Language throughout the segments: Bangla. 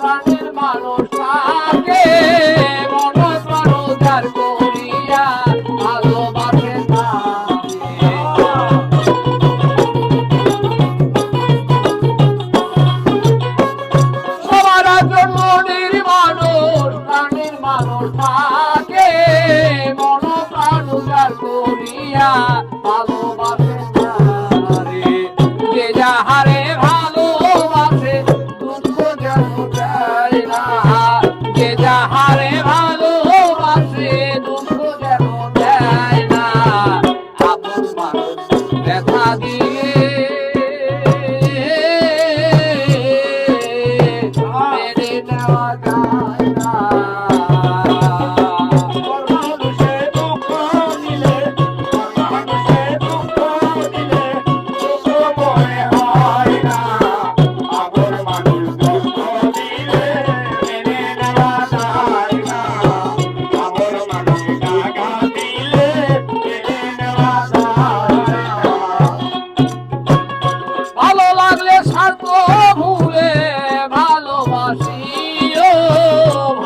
প্রাণের মানুষ থাকে মন প্রাণ উজাড় করিয়া ভালোবাসে সবার জন্য মানুষ প্রাণের মানুষ থাকে মন প্রাণ উজাড় করিয়া ভালোবাসে যে যাহারে ভালোবাসে দুঃখ যেন দেয় না যে যাহারে ভালোবাসে দুঃখ যেন দেয় না আপন মানুষ ব্যথা দিয়ে মেনে নেওয়া যায় না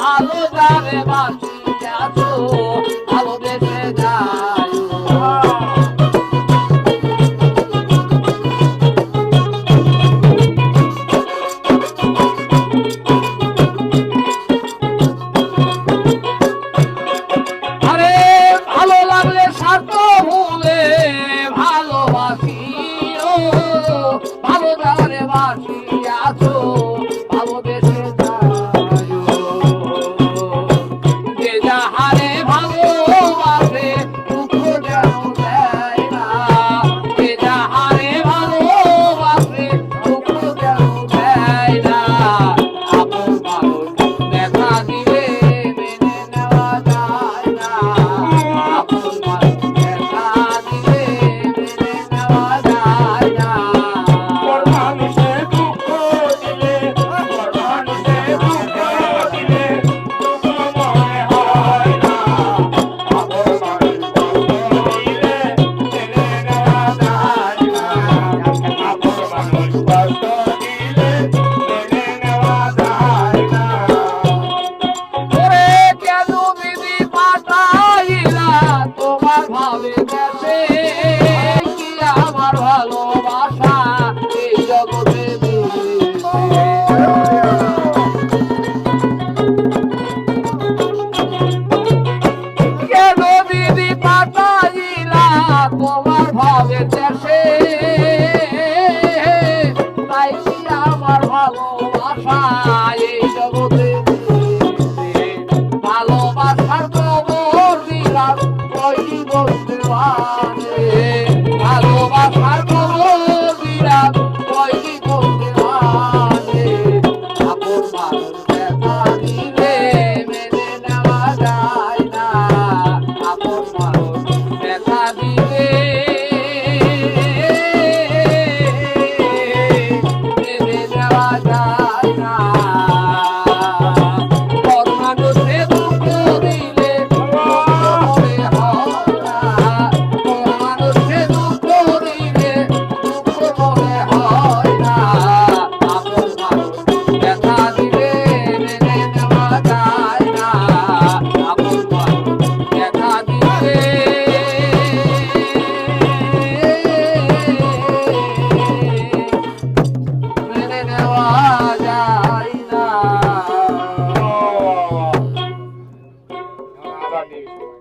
ভালো যারে বাঁচি আছো ভালো দেশে যায় আরে ভালো লাগলে স্বার্থ ভুলে ভালোবাসিও ভালো যারে বাঁচি আছো ভালো দেশে যাহারে ভালোবাসে দুঃখ যেন দেয় না যে যাহারে ভালোবাসে দুঃখ যেন দেয় না আপন মানুষ দেখা দিলে মেনে নেওয়া যায় না আপন মানুষ দেখা দিলে মেনে নেওয়া যায় না মানুষে দুঃখ দিলে মানুষে দুঃখ দিলে ভাবে গেছে কি আমার ভালোবাসা এই জগতে কেন দিদি পাঠাইলা তোমার ভাবে দেশে তাই কি আমার ভালোবাসা এই জগতে ভালোবাসার খবর দিলাম কই বলতে পারে ভালোবাসার খবর দিলাম কই বলতে পারে আপন মানুষ দেখা দিলে মেনে নেওয়া যায় না আপন মানুষ দেখা দিলে মেনে নেওয়া যায় না News.